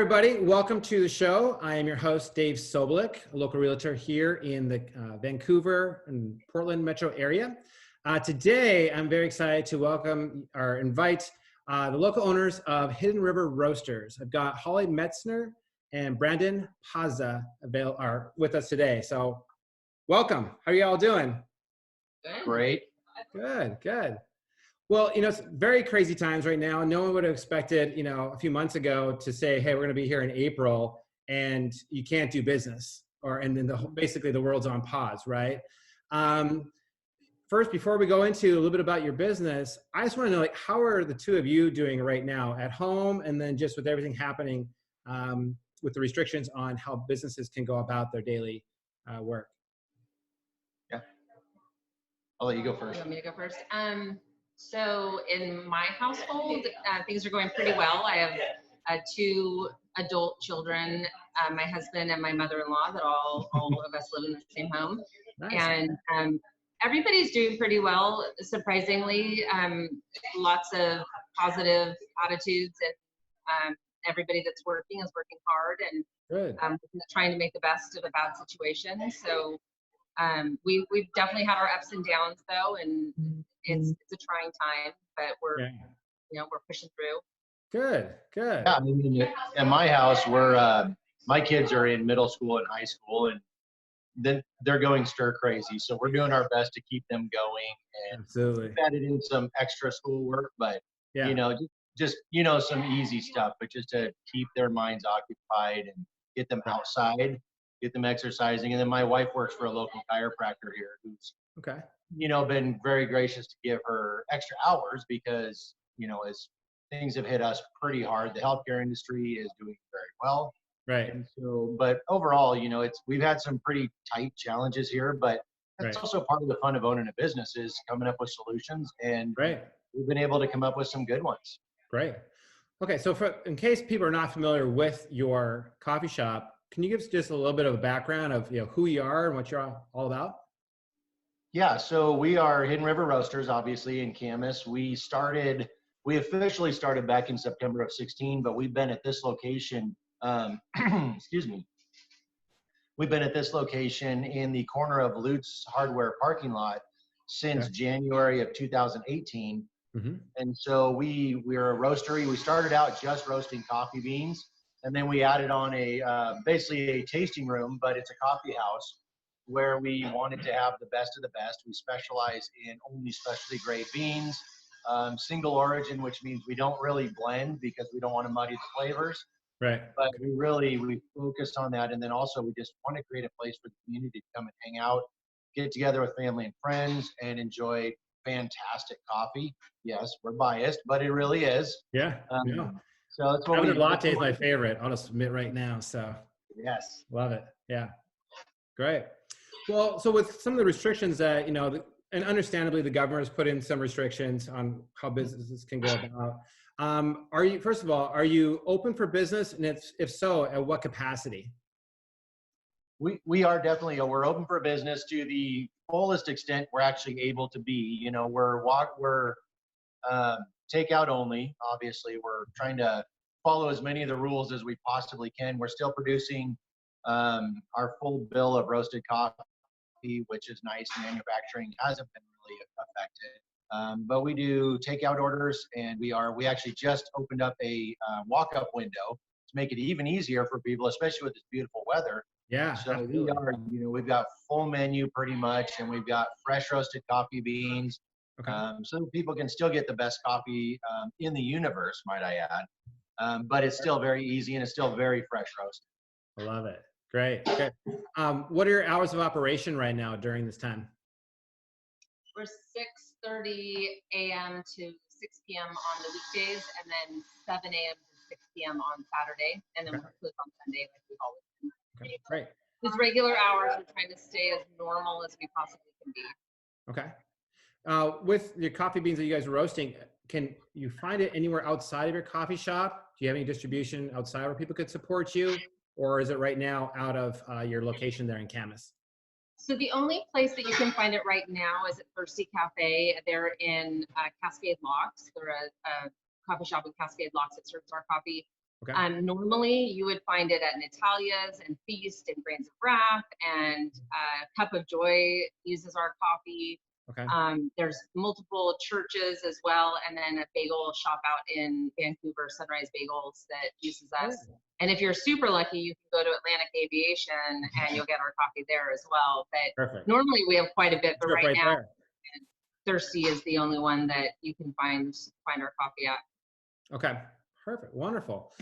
everybody. Welcome to the show. I am your host, Dave Sobolik, a local realtor here in the Vancouver and Portland metro area. Today, I'm very excited to welcome or invite the local owners of Hidden River Roasters. I've got Holly Metzner and Brandon Paza are with us today. So welcome. How are you all doing? Great. Good, good. Well, it's very crazy times right now. No one would have expected, a few months ago to say, hey, we're going to be here in April and you can't do business, and then basically the world's on pause, right? First, before we go into a little bit about your business, I just want to know, how are the two of you doing right now at home, and then just with everything happening with the restrictions on how businesses can go about their daily work? Yeah. I'll let you go first. You want me to go first? So in my household, things are going pretty well. I have two adult children, my husband and my mother-in-law, that all of us live in the same home. Nice. And everybody's doing pretty well, surprisingly. Lots of positive attitudes, and everybody that's working is working hard and trying to make the best of a bad situation. So we've definitely had our ups and downs though, and it's a trying time, but we're pushing through. Good. Yeah, I mean, in my house, my kids are in middle school and high school, and then they're going stir crazy. So we're doing our best to keep them going, and absolutely we've added in some extra schoolwork, but just some easy stuff, but just to keep their minds occupied and get them outside, get them exercising. And then my wife works for a local chiropractor here who's been very gracious to give her extra hours because, as things have hit us pretty hard, the healthcare industry is doing very well. Right. And so, but overall, we've had some pretty tight challenges here, but that's also part of the fun of owning a business is coming up with solutions, and we've been able to come up with some good ones. Great. Okay. So in case people are not familiar with your coffee shop, can you give us just a little bit of a background of who you are and what you're all about? Yeah, so we are Hidden River Roasters, obviously, in Camas. We officially started back in September of 16, but we've been at this location, excuse me. We've been at this location in the corner of Lutz Hardware parking lot since January of 2018. Mm-hmm. And so we're a roastery. We started out just roasting coffee beans, and then we added on basically a tasting room, but it's a coffee house where we wanted to have the best of the best. We specialize in only specialty grade beans, single origin, which means we don't really blend because we don't want to muddy the flavors. Right. But we focused on that. And then also we just want to create a place for the community to come and hang out, get together with family and friends, and enjoy fantastic coffee. Yes, we're biased, but it really is. Yeah. So that's what latte is my favorite. I'll just admit right now. So yes, love it. Yeah, great. Well, so with some of the restrictions that and understandably the government has put in some restrictions on how businesses can go about. Are you open for business, and if so, at what capacity? We are definitely, we're open for business to the fullest extent we're actually able to be. We're takeout only. Obviously, we're trying to follow as many of the rules as we possibly can. We're still producing our full bill of roasted coffee, which is nice. Manufacturing hasn't been really affected. But we do takeout orders, and we actually just opened up a walk-up window to make it even easier for people, especially with this beautiful weather. Yeah. So we've got full menu pretty much, and we've got fresh roasted coffee beans. Okay. So people can still get the best coffee in the universe, might I add. But it's still very easy, and it's still very fresh roasted. I love it. Great. Okay. What are your hours of operation right now during this time? We're 6:30 a.m. to 6 p.m. on the weekdays, and then 7 a.m. to 6 p.m. on Saturday, and then we're closed on Sunday like we've always been. Okay. Great. These regular hours, we're trying to stay as normal as we possibly can be. Okay. With your coffee beans that you guys are roasting, can you find it anywhere outside of your coffee shop? Do you have any distribution outside where people could support you? Or is it right now out of your location there in Camas? So the only place that you can find it right now is at Thirsty Cafe. They're in Cascade Locks. They're a coffee shop in Cascade Locks that serves our coffee. Okay. Normally, you would find it at Natalia's and Feast and Grains of Wrath, and Cup of Joy uses our coffee. Okay. There's multiple churches as well, and then a bagel shop out in Vancouver, Sunrise Bagels, that uses us. Oh. And if you're super lucky, you can go to Atlantic Aviation and you'll get our coffee there as well. But Perfect. normally we have quite a bit, but right now, there. Thirsty is the only one that you can find our coffee at. Okay. Perfect. Wonderful.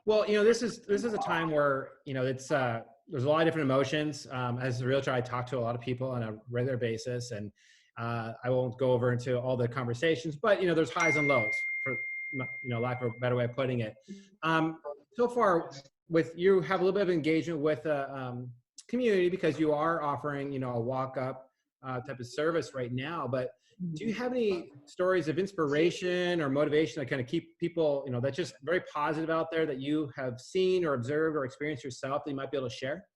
Well, this is a time where, it's, there's a lot of different emotions. As a realtor, I talk to a lot of people on a regular basis, and I won't go over into all the conversations, but, there's highs and lows, for, lack of a better way of putting it. So far, you have a little bit of engagement with the community because you are offering, a walk-up type of service right now, but do you have any stories of inspiration or motivation that kind of keep people, that's just very positive out there that you have seen or observed or experienced yourself that you might be able to share?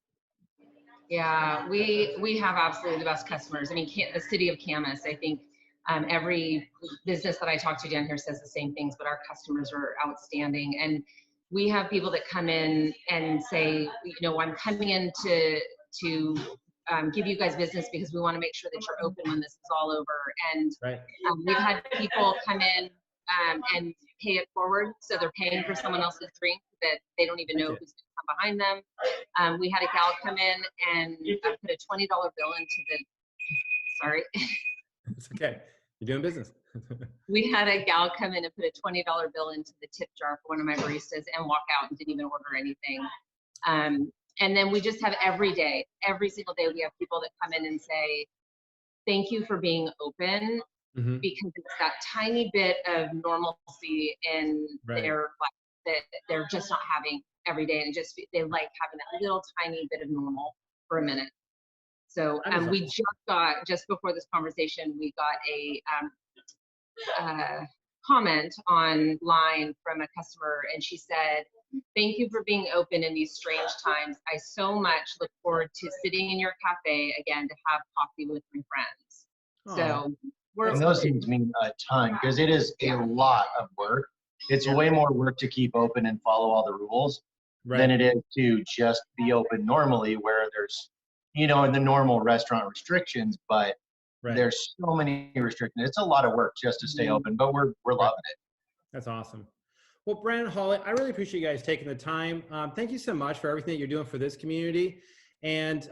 Yeah, we have absolutely the best customers. I mean, the city of Camas, I think every business that I talk to down here says the same things, but our customers are outstanding. And we have people that come in and say, I'm coming in to give you guys business because we want to make sure that you're open when this is all over. And right. We've had people come in and pay it forward. So they're paying for someone else's drink that they don't even know who's going to come behind them. We had a gal come in and put a $20 bill into the, sorry. It's okay. You're doing business. We had a gal come in and put a $20 bill into the tip jar for one of my baristas and walk out and didn't even order anything. And then we just have every single day, we have people that come in and say, thank you for being open, because it's that tiny bit of normalcy in their life that they're just not having every day. And they like having that little tiny bit of normal for a minute. So we just before this conversation, we got a comment online from a customer, and she said, thank you for being open in these strange times. I so much look forward to sitting in your cafe again to have coffee with my friends. So and those things mean a ton because it is a lot of work. It's way more work to keep open and follow all the rules than it is to just be open normally, where there's, in the normal restaurant restrictions, but there's so many restrictions. It's a lot of work just to stay open, but we're loving it. That's awesome. Well, Brandon, Holly, I really appreciate you guys taking the time. Thank you so much for everything that you're doing for this community. And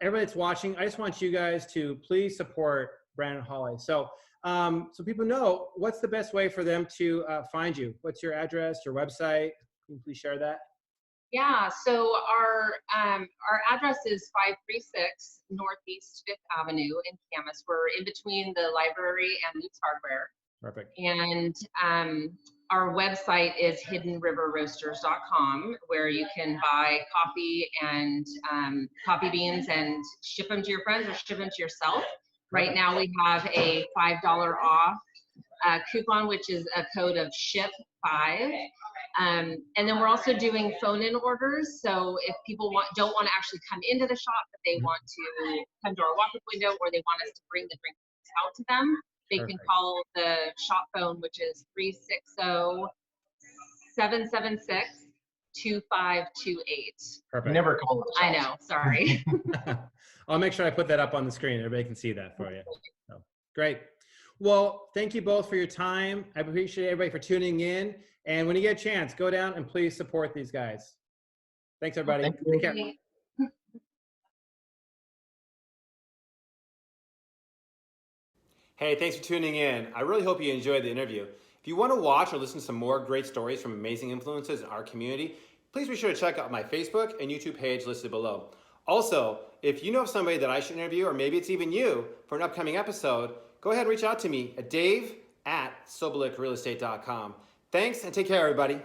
everybody that's watching, I just want you guys to please support Brandon and Holly. So people know, what's the best way for them to find you? What's your address, your website? Can you please share that? Yeah, so our address is 536 Northeast 5th Avenue in Camas. We're in between the library and Luke's Hardware. Perfect. And our website is hiddenriverroasters.com, where you can buy coffee and coffee beans and ship them to your friends or ship them to yourself. Right now we have a $5 off coupon, which is a code of SHIP5. And then we're also doing phone-in orders. So if people don't want to actually come into the shop, but they want to come to our walk-up window, or they want us to bring the drinks out to them, they can call the shop phone, which is 360-776-2528. Perfect. You never call us. I know, sorry. I'll make sure I put that up on the screen. Everybody can see that for you. So, great. Well, thank you both for your time. I appreciate everybody for tuning in. And when you get a chance, go down and please support these guys. Thanks, everybody. Thank you. Take care. Hey, thanks for tuning in. I really hope you enjoyed the interview. If you want to watch or listen to some more great stories from amazing influencers in our community, please be sure to check out my Facebook and YouTube page listed below. Also, if you know of somebody that I should interview, or maybe it's even you, for an upcoming episode, go ahead and reach out to me at dave@sobolikrealestate.com. Thanks, and take care, everybody.